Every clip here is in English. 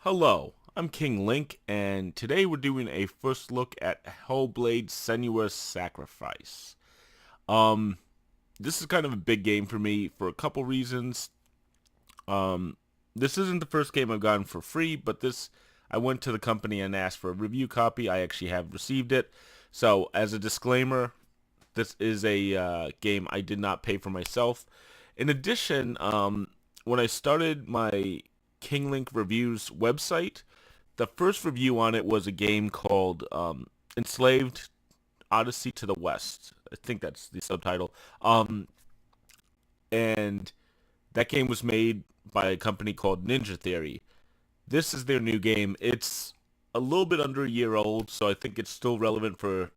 Hello, I'm King Link, and today we're doing a first look at HellBlade Senua's Sacrifice. Um, this is kind of a big game for me for a couple reasons. Um, this isn't the first game I've gotten for free, but I went to the company and asked for a review copy. I actually have received it. So, as a disclaimer, this is a game I did not pay for myself. In addition, when I started my King Link Reviews website, the first review on it was a game called Enslaved Odyssey to the West. I think that's the subtitle. And that game was made by a company called Ninja Theory. This is their new game. It's a little bit under a year old, so I think it's still relevant for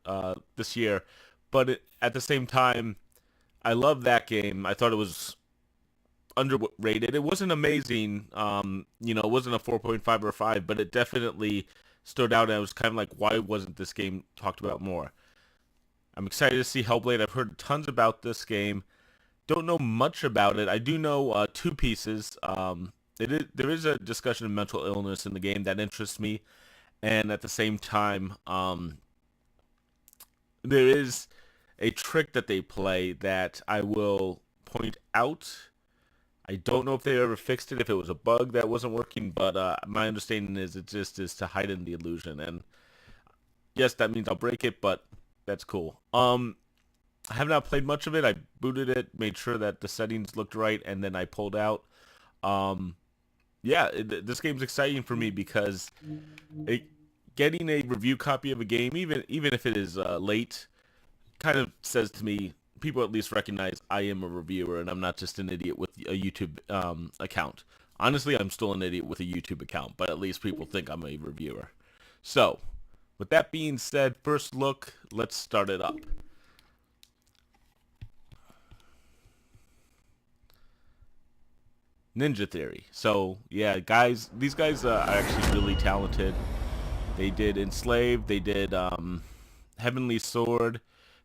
this year. But at the same time, I love that game. I thought it was underrated. It wasn't amazing. It wasn't a 4.5 or a 5, but it definitely stood out. And I was kind of like, why wasn't this game talked about more? I'm excited to see HellBlade. I've heard tons about this game. Don't know much about it. I do know two pieces. There is a discussion of mental illness in the game that interests me, and at the same time, there is a trick that they play that I will point out. I don't know if they ever fixed it, if it was a bug that wasn't working, but my understanding is it just is to heighten the illusion. And yes, that means I'll break it, but that's cool. I have not played much of it. I booted it, made sure that the settings looked right, and then I pulled out. This game's exciting for me because getting a review copy of a game, even if it is late, kind of says to me, people at least recognize I am a reviewer and I'm not just an idiot with a YouTube account. Honestly, I'm still an idiot with a YouTube account, but at least people think I'm a reviewer. So, with that being said, first look, let's start it up. Ninja Theory. So, yeah, these guys are actually really talented. They did Enslaved, they did Heavenly Sword.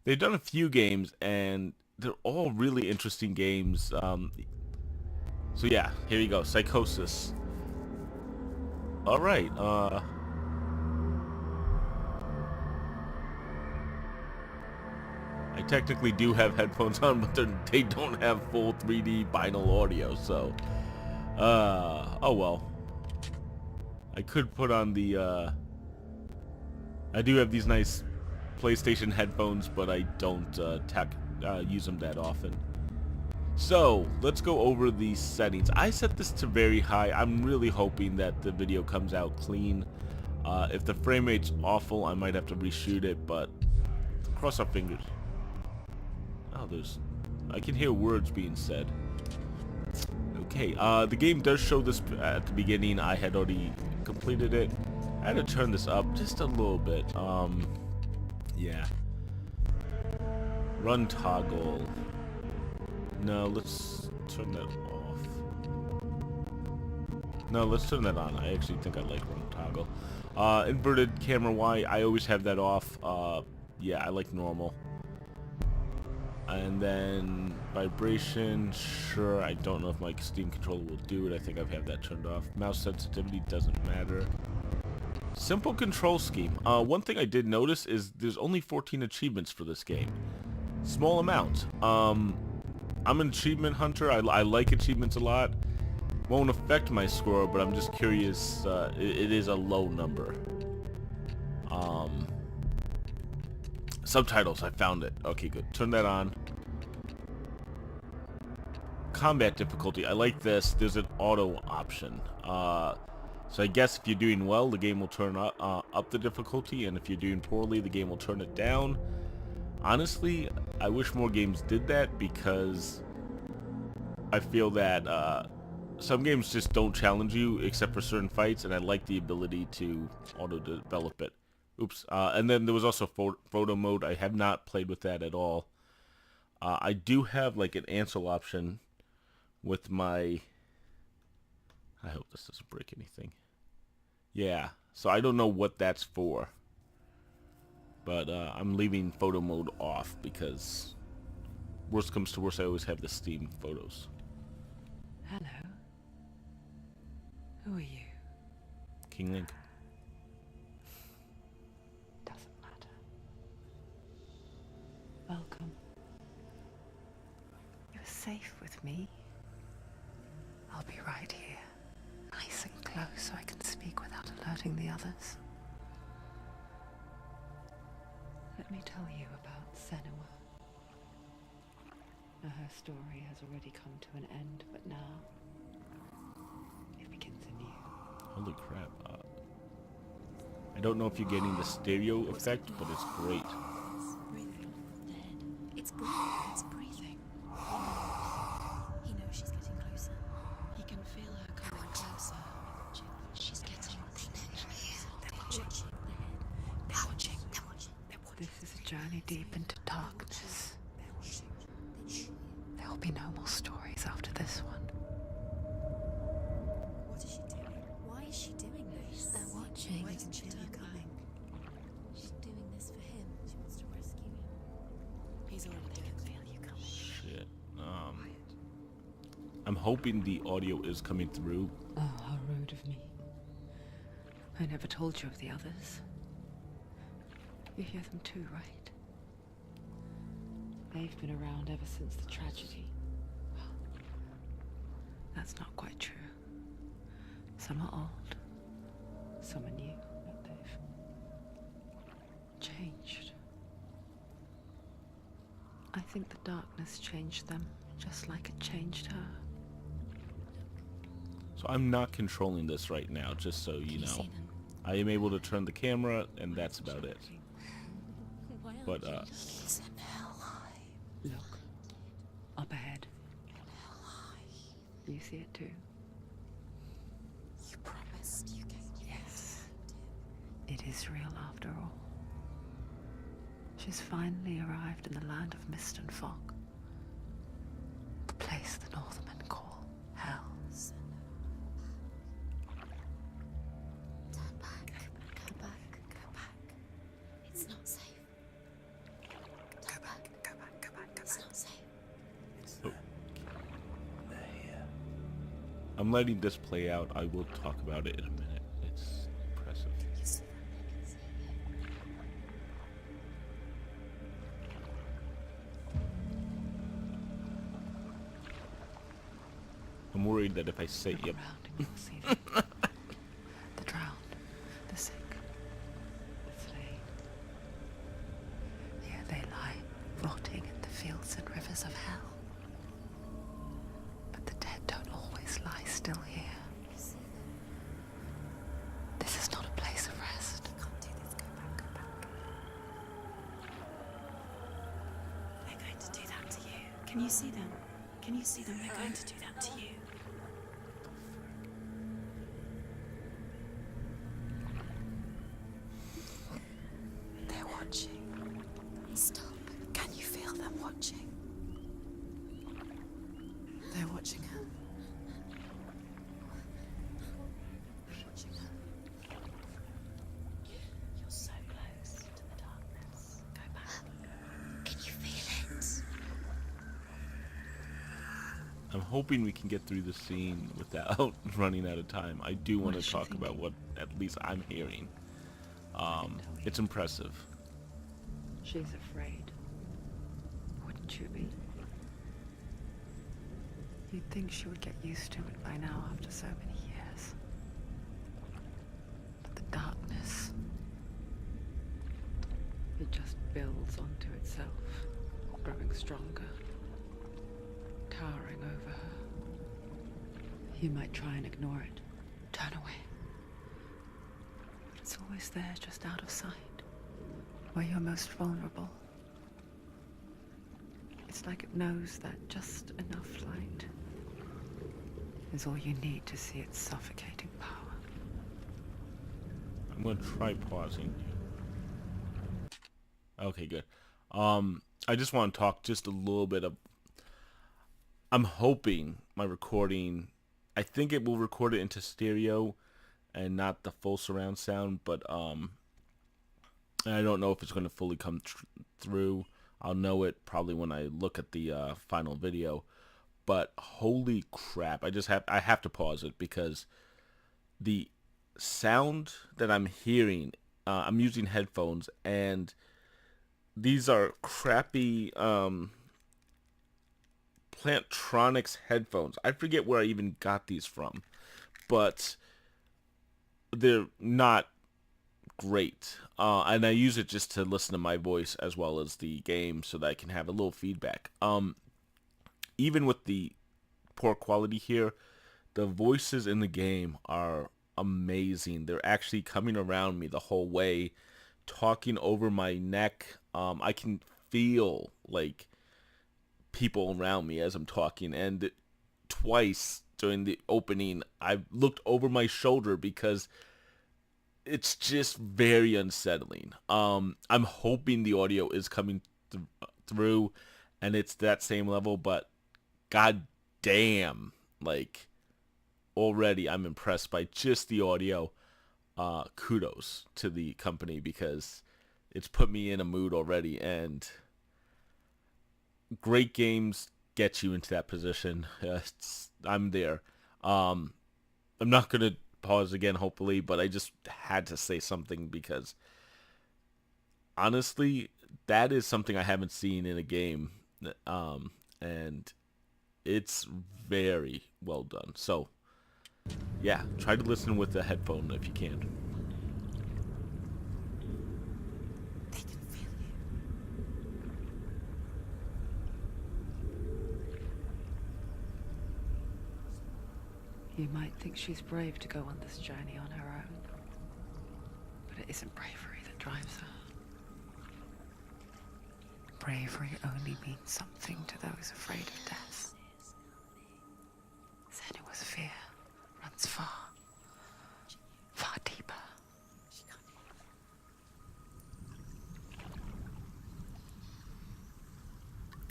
They've done a few games, and they're all really interesting games. So yeah, here you go. Psychosis. All right. I technically do have headphones on, but they don't have full 3D binaural audio. So, oh well. I could put on the. I do have these nice PlayStation headphones, but I don't use them that often. So, let's go over the settings. I set this to very high. I'm really hoping that the video comes out clean. If the frame rate's awful, I might have to reshoot it, but cross our fingers. Oh, I can hear words being said. Okay, the game does show this at the beginning. I had already completed it. I had to turn this up just a little bit. Yeah. Run toggle. No, let's turn that off. No, let's turn that on. I actually think I like run toggle. Inverted camera Y, I always have that off. Yeah, I like normal. And then vibration, sure. I don't know if my Steam controller will do it. I think I have that turned off. Mouse sensitivity doesn't matter. Simple control scheme. One thing I did notice is there's only 14 achievements for this game. Small amount. I'm an achievement hunter. I like achievements a lot. Won't affect my score, but I'm just curious. It is a low number. Subtitles, I found it. Okay, good. Turn that on. Combat difficulty. I like this. There's an auto option. So I guess if you're doing well, the game will turn up the difficulty, and if you're doing poorly, the game will turn it down. Honestly, I wish more games did that because I feel that some games just don't challenge you except for certain fights, and I like the ability to auto-develop it. Oops. And then there was also photo mode. I have not played with that at all. I do have like an answer option with my... I hope this doesn't break anything. Yeah, so I don't know what that's for. But I'm leaving photo mode off because worst comes to worst, I always have the Steam photos. Hello. Who are you? King Link. Doesn't matter. Welcome. You're safe with me. I'll be right here, nice and close so I can speak without alerting the others. Let me tell you about Senua. Now, her story has already come to an end, but now it begins anew. Holy crap. I don't know if you're getting the stereo effect, but it's great. It's breathing. It's breathing. He knows she's getting closer. He can feel her coming closer. She's getting closer. They're watching. They're watching. They're watching. This is a journey deep into darkness. There will be no more stories after this one. What is she doing? Why is she doing this? They're watching. Why doesn't she feel you coming? She's doing this for him. She wants to rescue him. He's already there. They can feel you coming. Shit. I'm hoping the audio is coming through. Oh, how rude of me. I never told you of the others. You hear them too, right? They've been around ever since the tragedy. Well, that's not quite true. Some are old, some are new, but they've changed. I think the darkness changed them, just like it changed her. So I'm not controlling this right now, just so you know. I am able to turn the camera, and that's about it. But, Look, up ahead. You see it too? You promised you gave me. Yes. It is real after all. She's finally arrived in the land of mist and fog. The place the Northmen call Hell. Turn back. Go back. Go back. It's not safe. Go back. Go back. Go back. It's not safe. I'm letting this play out. I will talk about it in a minute. It's impressive. You see them? I can see it. I'm worried that if I say Look yep. around and you'll see them. The drowned, the sick, the slain. Here they lie, rotting in the fields and rivers of hell. But the dead don't always lie still here. You see them? This is not a place of rest. You can't do this. Go back. Go back. They're going to do that to you. Can you see them? Can you see them? They're going to do that to you. They're watching. Stop. Can you feel them watching? They're watching her. They're watching her. You're so close to the darkness. Go back. Can you feel it? I'm hoping we can get through the scene without running out of time. I do want to talk about what at least I'm hearing. It's impressive. She's afraid. Wouldn't you be? You'd think she would get used to it by now after so many years. But the darkness, it just builds onto itself, growing stronger, towering over her. You might try and ignore it, turn away. But it's always there, just out of sight, where you're most vulnerable. It's like it knows that just enough light is all you need to see its suffocating power. I'm going to try pausing. Okay, good. I just want to talk just a little bit of... I'm hoping my recording... I think it will record it into stereo and not the full surround sound, but and I don't know if it's going to fully come through. I'll know it probably when I look at the final video. But holy crap, I have to pause it because the sound that I'm hearing, I'm using headphones, and these are crappy Plantronics headphones. I forget where I even got these from, but they're not great. And I use it just to listen to my voice as well as the game so that I can have a little feedback. Even with the poor quality here, the voices in the game are amazing. They're actually coming around me the whole way, talking over my neck. I can feel like people around me as I'm talking, and twice during the opening I looked over my shoulder because it's just very unsettling. I'm hoping the audio is coming through and it's that same level, but god damn, like, already I'm impressed by just the audio. Kudos to the company because it's put me in a mood already, and great games get you into that position. I'm there. I'm not gonna pause again, hopefully, but I just had to say something because honestly, that is something I haven't seen in a game, and it's very well done. So, yeah, try to listen with a headphone if you can. They can feel you. You might think she's brave to go on this journey on her own, but it isn't bravery that drives her. Bravery only means something to those afraid of death. Senua's fear runs far, far deeper.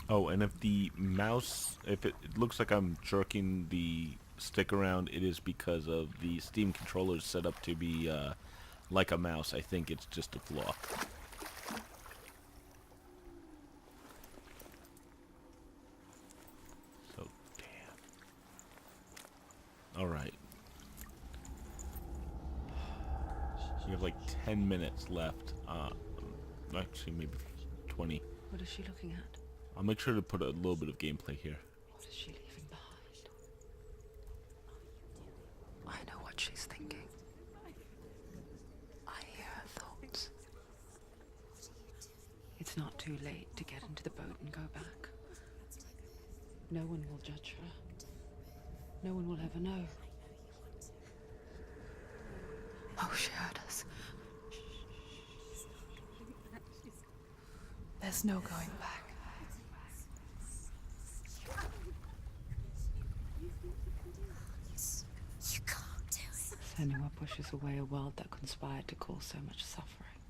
Oh, and if the mouse, if it looks like I'm jerking the stick around, it is because of the Steam controllers set up to be like a mouse. I think it's just a flaw. So, damn. Alright. We have like 10 minutes left. Actually, maybe 20. What is she looking at? I'll make sure to put a little bit of gameplay here. What is she leaving behind? I know what she's thinking. I hear her thoughts. It's not too late to get into the boat and go back. No one will judge her. No one will ever know. Oh, she heard us. There's no going back. You can't do it. Senua pushes away a world that conspired to cause so much suffering.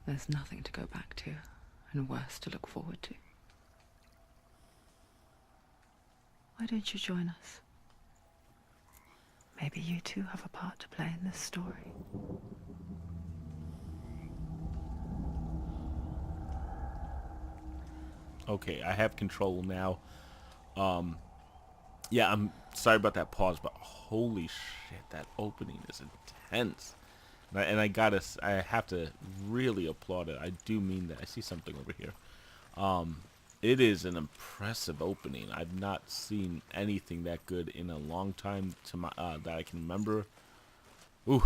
There's nothing to go back to, and worse to look forward to. Why don't you join us? Maybe you too have a part to play in this story. Okay, I have control now. Yeah, I'm sorry about that pause, but holy shit, that opening is intense. And I have to really applaud it. I do mean that. I see something over here. It is an impressive opening. I've not seen anything that good in a long time to my that I can remember. Ooh.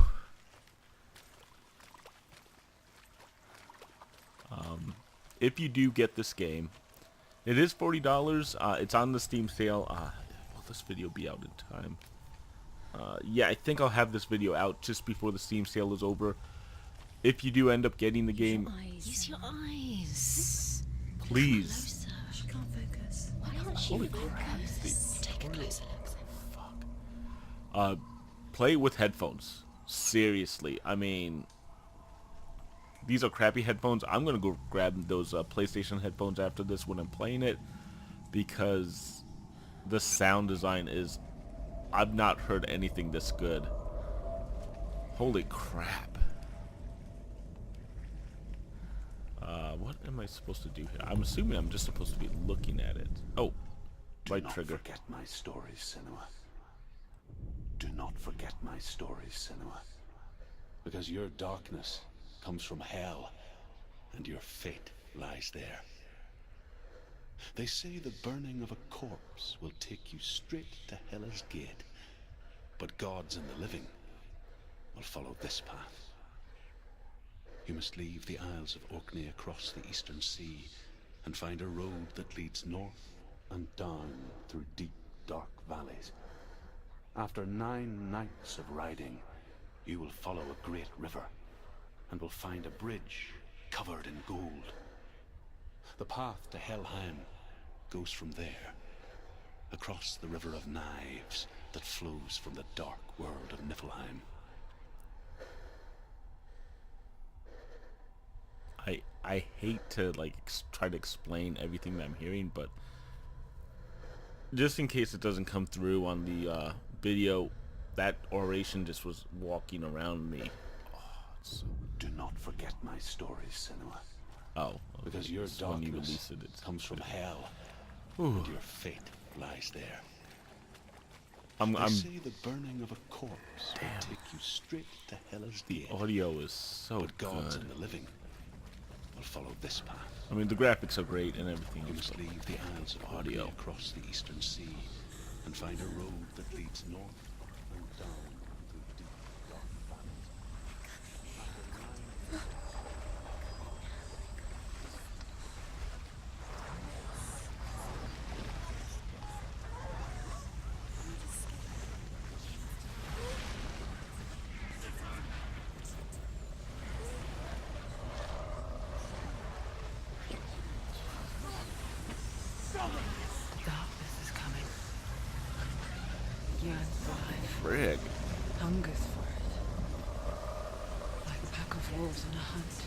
If you do get this game, it is $40. It's on the Steam sale. Will this video be out in time? Yeah, I think I'll have this video out just before the Steam sale is over. If you do end up getting the game, Use your eyes. please. She can't focus. Why can't she Holy focus? Take a closer look. Play with headphones. Seriously, I mean, these are crappy headphones. I'm gonna go grab those PlayStation headphones after this when I'm playing it, because the sound design is, I've not heard anything this good. Holy crap. What am I supposed to do here? I'm assuming I'm just supposed to be looking at it. Oh, right trigger. Do not forget my stories, Senua. Do not not forget my stories, Senua, because your darkness comes from hell, and your fate lies there. They say the burning of a corpse will take you straight to Hela's gate, but gods and the living will follow this path. You must leave the Isles of Orkney across the eastern sea and find a road that leads north and down through deep, dark valleys. After 9 nights of riding, you will follow a great river and will find a bridge covered in gold. The path to Helheim goes from there, across the River of Knives that flows from the dark world of Niflheim. I hate to like try to explain everything that I'm hearing, but just in case it doesn't come through on the video, that oration just was walking around me. Oh, Do not forget my stories, Senua. oh, okay. Because your It's when you darkness release it, it's comes from hell, Ooh. and your fate lies there. I'm They say the burning of a corpse will take you straight to Hela's gate, audio is so but gods good. and the living will follow this path. I mean, the graphics are great and everything. You must leave the Isles of Audio. Orkney across the eastern sea and find a road that leads north and down through deep, dark valleys. Darkness is coming. Yearns for life, Frig. hungers for it. Like a pack of wolves in a hunt.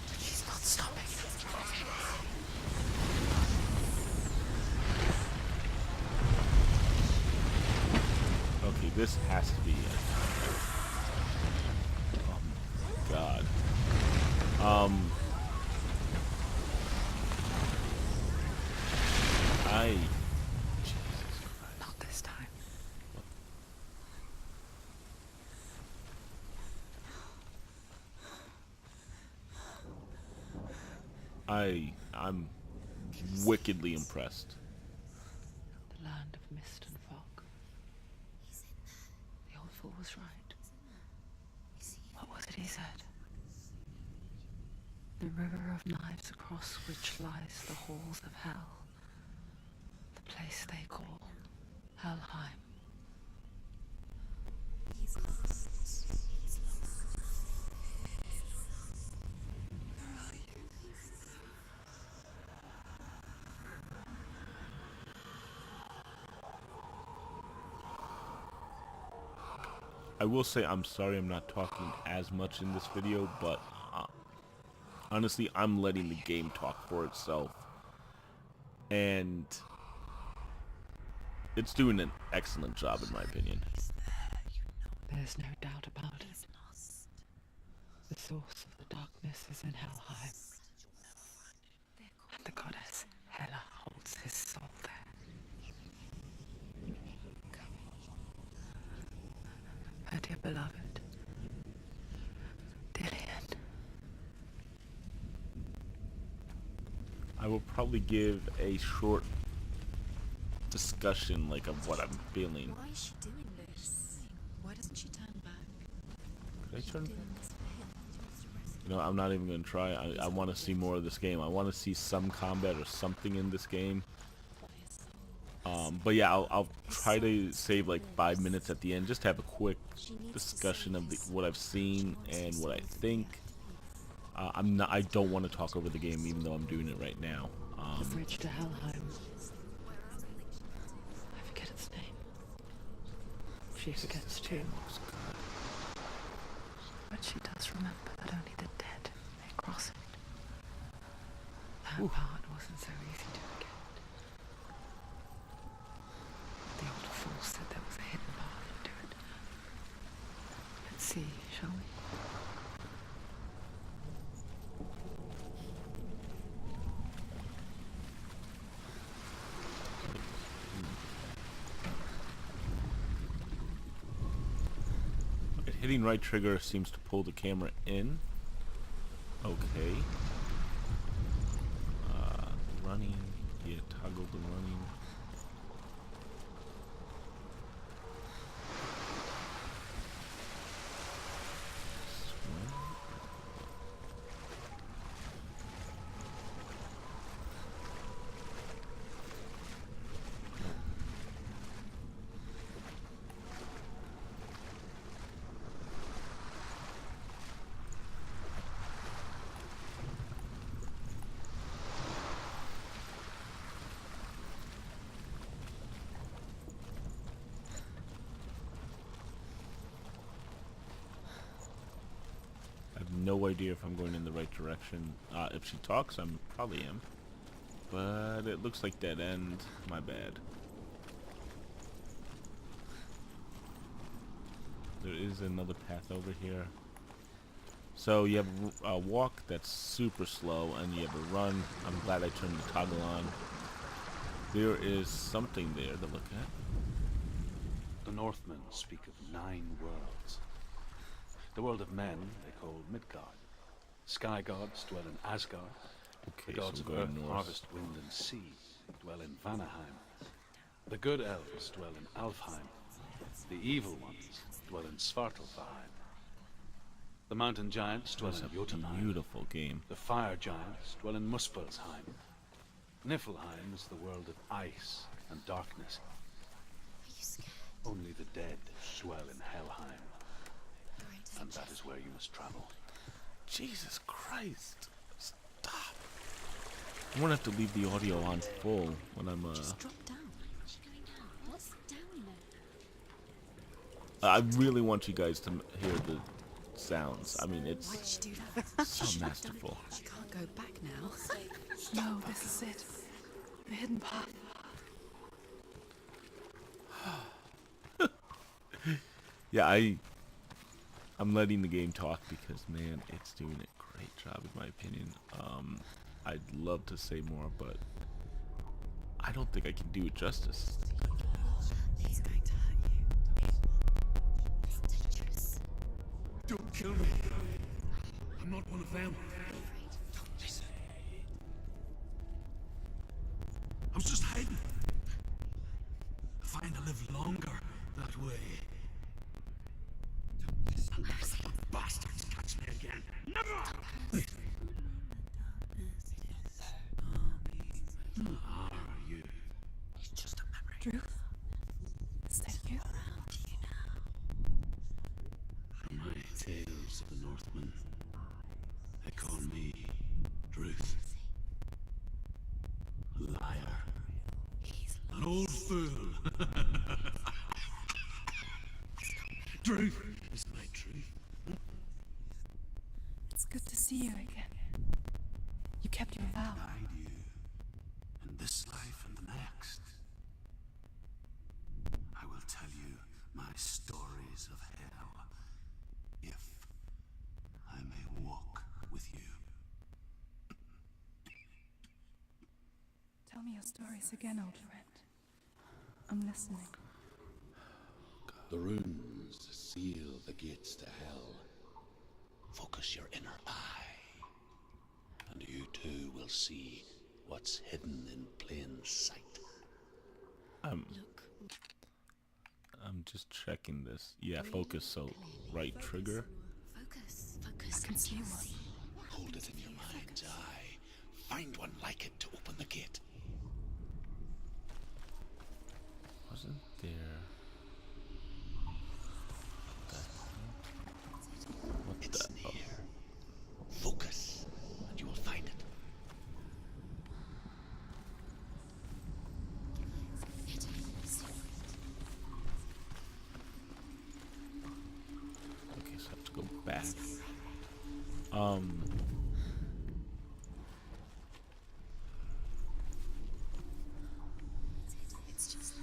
But she's not stopping. Okay, this has to be it. Oh my god. Jesus Christ. Not this time. I'm wickedly impressed. The land of mist and fog. The old fool was right. What was it he said? The river of knives across which lies the halls of hell. The place they call Helheim. I will say I'm sorry I'm not talking as much in this video, but honestly, I'm letting the game talk for itself. And it's doing an excellent job in my opinion. There's no doubt about it. The source of the darkness is in Helheim. And the goddess Hela holds his soul there. My dear beloved, Dillian. I will probably give a short discussion like of what I'm feeling. Why is she doing this? Why doesn't she turn back? Could I turn? Doing this for him. You know, I'm not even gonna try. I want to see more of this game. I want to see some combat or something in this game. But yeah, I'll try to save like 5 minutes at the end, just to have a quick discussion of what I've seen and what I think. I don't want to talk over the game, even though I'm doing it right now. The bridge to Helheim. I forget its name. She forgets too. But she does remember that only the dead may cross it. That part wasn't so easy to forget. The old fool said there was a hidden path into it. Let's see, shall we? Hitting right trigger seems to pull the camera in. Okay. Running. Yeah, toggle the running. Swim. I have no idea if I'm going in the right direction. If she talks, I probably am. But it looks like dead end. My bad. There is another path over here. So you have a walk that's super slow, and you have a run. I'm glad I turned the toggle on. There is something there to look at. The Northmen speak of 9 worlds. The world of men they call Midgard. Sky gods dwell in Asgard. Okay, The gods so of we're going earth, north. harvest, wind, and sea dwell in Vanaheim. The good elves dwell in Alfheim. The evil ones dwell in Svartalfheim. The mountain giants dwell That's in a Jotunheim. beautiful game. The fire giants dwell in Muspelheim. Niflheim is the world of ice and darkness. Are you scared? Only the dead dwell in Helheim, Alright. and that is where you must travel. Jesus Christ. Stop. I'm gonna have to leave the audio on full when I'm Just drop down. What's going down? What's down there? I really want you guys to hear the sounds. I mean, Why it's did you do that? so masterful. She can't go back now. No, this is it. The hidden path. Yeah, I'm letting the game talk because, man, it's doing a great job in my opinion. I'd love to say more, but I don't think I can do it justice. He's going to hurt you. It's dangerous. Don't kill me. I'm not one of them. Listen. I was just hiding. I find I live longer that way. Unless the bastards catch me again. Never! Who are you? It's just a memory. Truth? Is that you? From my tales of the Northmen, they call me Druth. A liar. He's An old fool. Druth is my truth. It's good to see you again. You kept your vow. Guide you in this life and the next. I will tell you my stories of hell, if I may walk with you. Tell me your stories again, old friend. I'm listening. The runes seal the gates to hell. Focus your inner eye, and you too will see what's hidden in plain sight. Look. I'm just checking this. Yeah, focus, so right trigger. Focus. Focus. I can see one. Hold it in your mind's eye. Find one like it to open the gate. Wasn't there... What It's the... near. Focus, and you will find it. Okay, so I have to go back. It's just.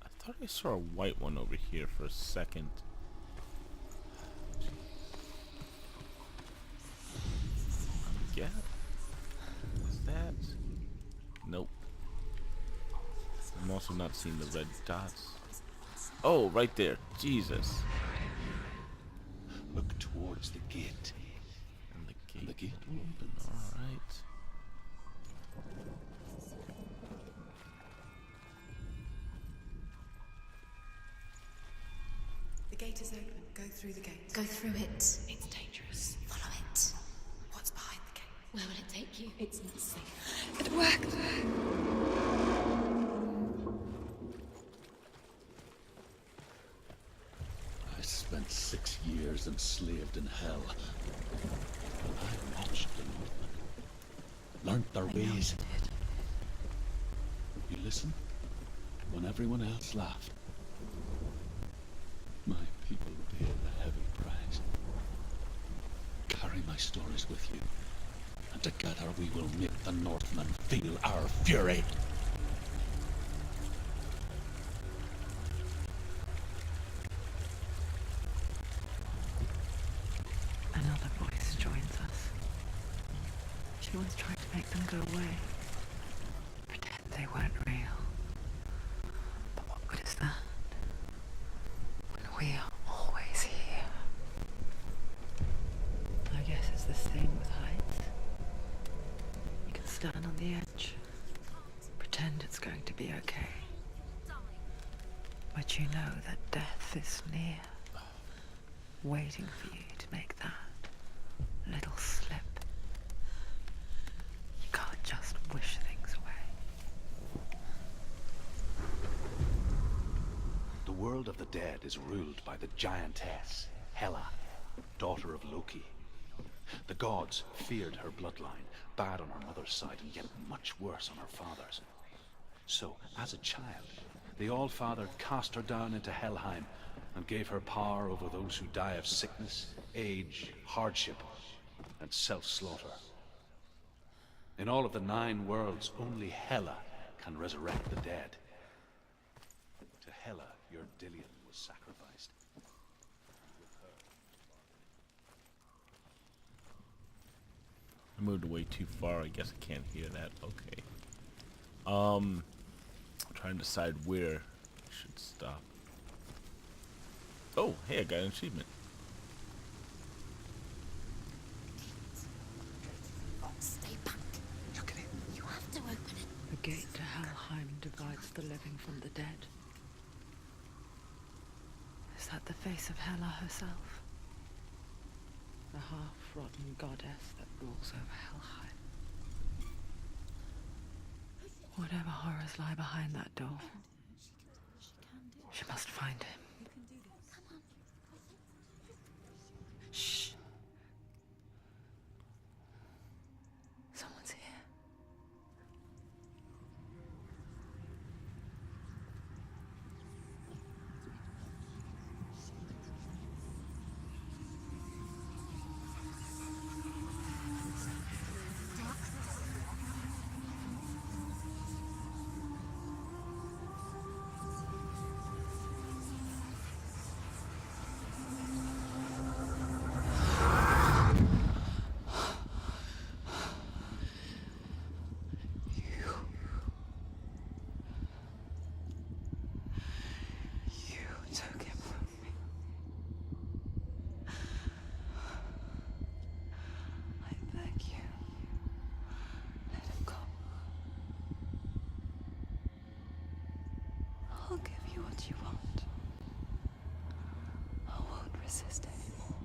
I thought I saw a white one over here for a second. Yeah. Is that... also not seeing the red dots. Oh, right there. Jesus. Look towards the gate. And the gate. And the gate will open. Alright. The gate is open. Go through the gate. Go through it. It's dangerous. Follow it. What's behind the gate? Where will it take you? It's not safe. It worked. I spent 6 years enslaved in hell. I watched the Northmen, learnt their ways. You listen when everyone else laughed. My people paid a heavy price. Carry my stories with you, and together we will make the Northmen feel our fury. Another voice joins us. She once tried to make them go away. Pretend they weren't real. But what good is that? When we are always here. I guess it's the same with heights. You can stand on the edge. Pretend it's going to be okay. But you know that death is near. Waiting for you to make that little slip. You can't just wish things away. The world of the dead is ruled by the giantess, Hela, daughter of Loki. The gods feared her bloodline, bad on her mother's side, and yet much worse on her father's. So, as a child, the All-Father cast her down into Helheim and gave her power over those who die of sickness, age, hardship, and self-slaughter. In all of the 9 worlds, only Hela can resurrect the dead. To Hela, your Dillion was sacrificed. I moved away too far. I guess I can't hear that. Okay. Trying to decide where I should stop. Oh, hey, I got an achievement. Stay back. Look at it. You have to open it. The gate to Helheim divides the living from the dead. Is that the face of Hela herself? The half-rotten goddess that rules over Helheim. Whatever horrors lie behind that door, she must find him. Shh. Someone's here. Took him from me. I beg you, let him go. I'll give you what you want. I won't resist anymore.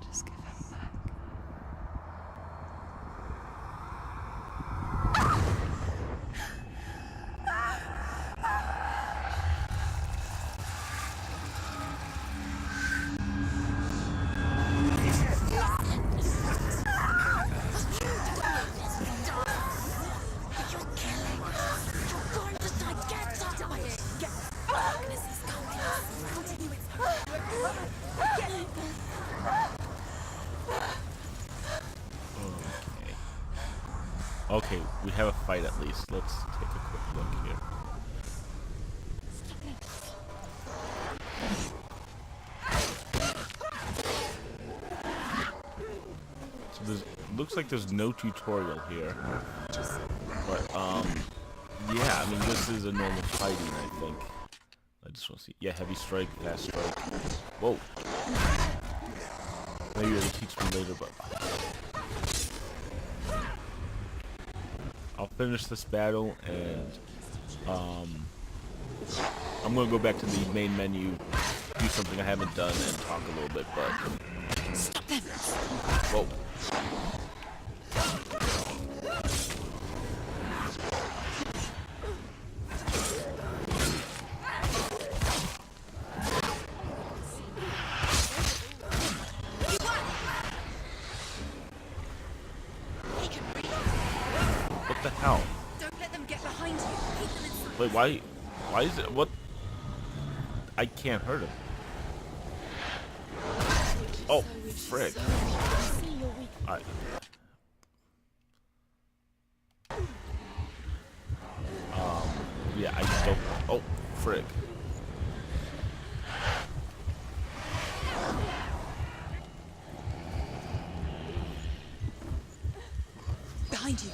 Just give him back. Okay, we have a fight at least. Let's take a quick look here. So looks like there's no tutorial here. But yeah, I mean this is a normal fighting, I think. I just want to see. Yeah, heavy strike, fast strike. Whoa. Maybe it'll teach me later, but I'll finish this battle and I'm gonna go back to the main menu, do something I haven't done, and talk a little bit. But Stop them! whoa. They can breathe. What the hell? Don't let them get behind you. Keep them inside. Wait, why is it, what? I can't hurt him. Oh, frick. Alright. Yeah, I just don't, oh, frick. Behind you.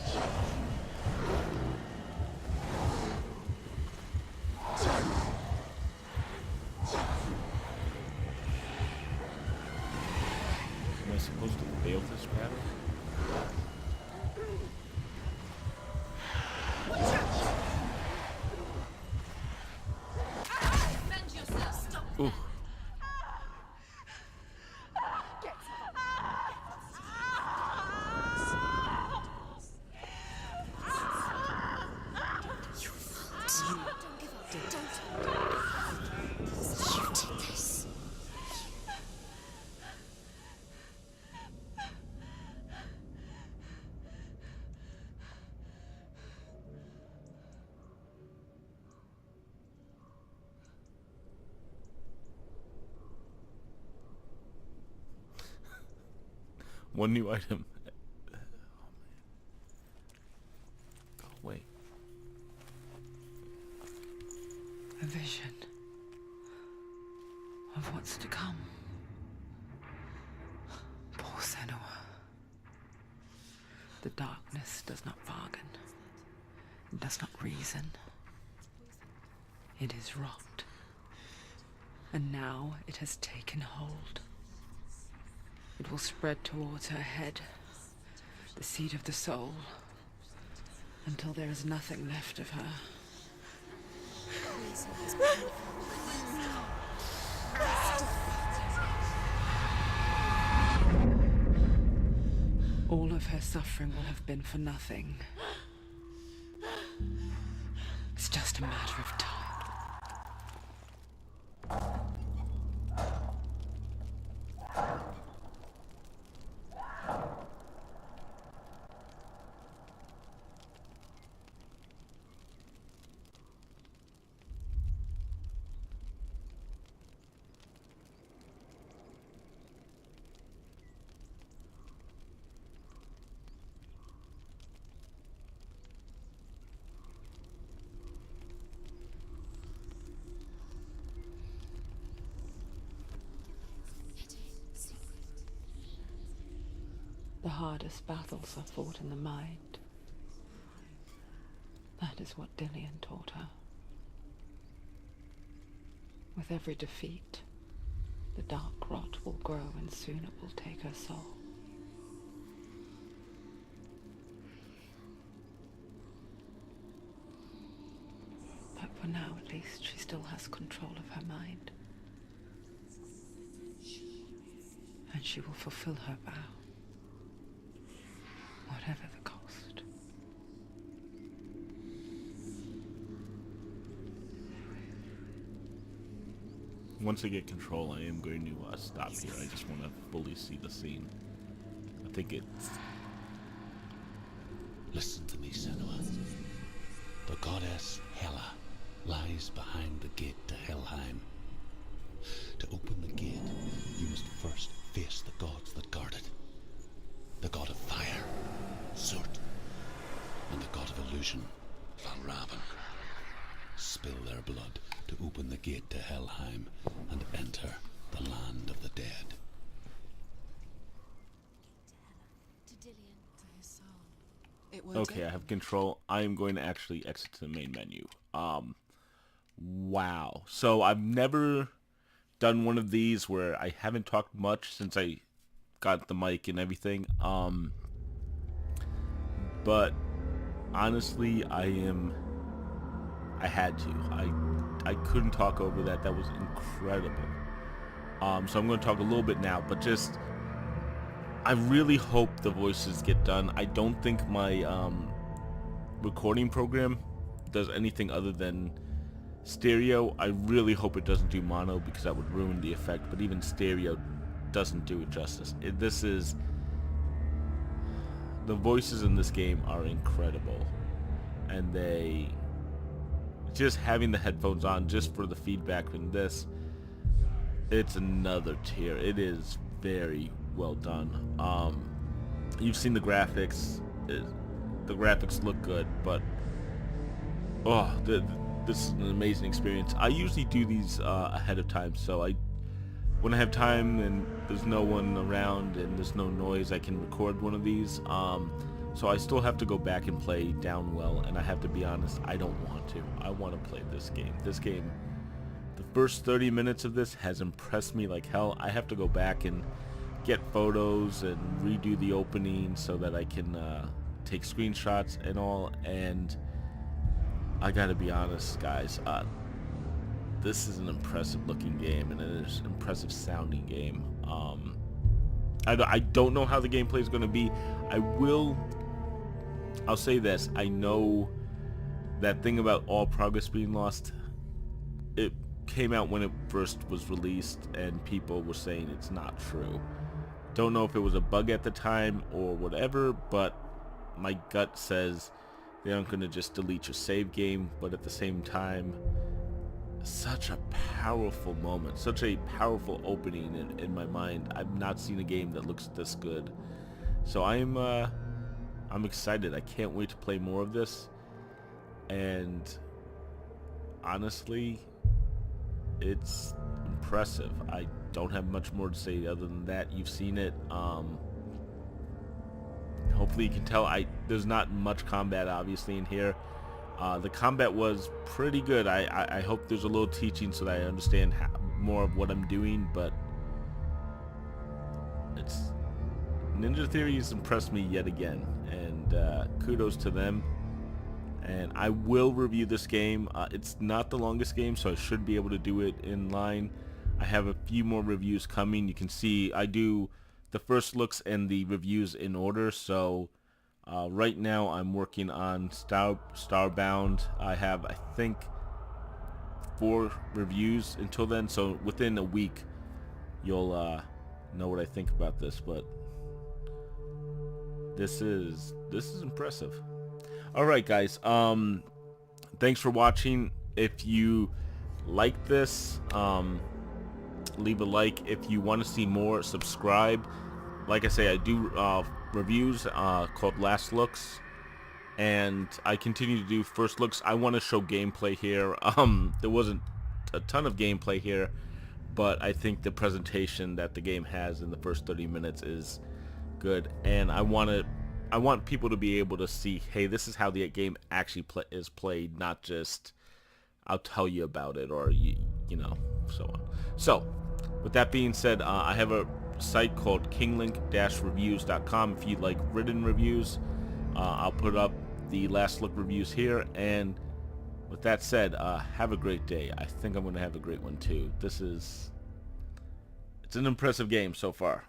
Am I supposed to fail this battle? Defend yourself. Stop. Ooh. One new item. Oh, wait. A vision of what's to come. Poor Senua. The darkness does not bargain. It does not reason. It is wrought. And now it has taken hold. It will spread towards her head, the seat of the soul, until there is nothing left of her. All of her suffering will have been for nothing. It's just a matter of time. The hardest battles are fought in the mind. That is what Dillian taught her. With every defeat, the dark rot will grow and soon it will take her soul. But for now, at least, she still has control of her mind. And she will fulfill her vow. Whatever the cost. Once I get control, I am going to stop here. I just want to fully see the scene. I think it's... Listen to me, Senua. The goddess Hela lies behind the gate to Helheim. To open the gate, you must first face the gods that guard it. The god of fire, Zurt, and the god of illusion, Valravan. Spill their blood to open the gate to Helheim and enter the land of the dead. To Dillian. To his soul. It won't Okay, I open. have control. I am going to actually exit to the main menu. Wow. So I've never done one of these where I haven't talked much since I got the mic and everything. But honestly, I had to. I couldn't talk over that. That was incredible. So I'm going to talk a little bit now, but just I really hope the voices get done. I don't think my recording program does anything other than stereo. I really hope it doesn't do mono because that would ruin the effect, but even stereo doesn't do it justice. The voices in this game are incredible, and just having the headphones on just for the feedback from this, it's another tier. It is very well done. You've seen the graphics. The graphics look good, but this is an amazing experience. I usually do these ahead of time, so when I have time and there's no one around and there's no noise, I can record one of these. So I still have to go back and play Downwell, and I have to be honest, I don't want to. I want to play this game. This game, the first 30 minutes of this has impressed me like hell. I have to go back and get photos and redo the opening so that I can take screenshots and all, and I gotta be honest, guys, this is an impressive looking game, and it is an impressive sounding game. I don't know how the gameplay is going to be. I'll say this, I know that thing about all progress being lost, it came out when it first was released and people were saying it's not true. Don't know if it was a bug at the time or whatever, but my gut says they aren't going to just delete your save game, but at the same time, such a powerful moment, such a powerful opening in my mind. I've not seen a game that looks this good. So I'm excited. I can't wait to play more of this. And honestly, it's impressive. I don't have much more to say other than that. You've seen it. Hopefully you can tell there's not much combat obviously in here. The combat was pretty good. I hope there's a little teaching so that I understand more of what I'm doing, but Ninja Theory has impressed me yet again, and kudos to them. And I will review this game. It's not the longest game, so I should be able to do it in line. I have a few more reviews coming. You can see I do the first looks and the reviews in order, so right now I'm working on Starbound. I have, I think, 4 reviews until then, so within a week you'll know what I think about this, but this is impressive. Alright guys, thanks for watching. If you like this, leave a like. If you want to see more, subscribe. Like I say, I do reviews called Last Looks, and I continue to do first looks. I want to show gameplay here. There wasn't a ton of gameplay here, but I think the presentation that the game has in the first 30 minutes is good, and I want people to be able to see, hey, this is how the game actually is played, not just I'll tell you about it, or you know, so on. So with that being said, I have a site called kinglink-reviews.com if you'd like written reviews. I'll put up the Last Look reviews here, and with that said, have a great day. I think I'm going to have a great one too. It's an impressive game so far.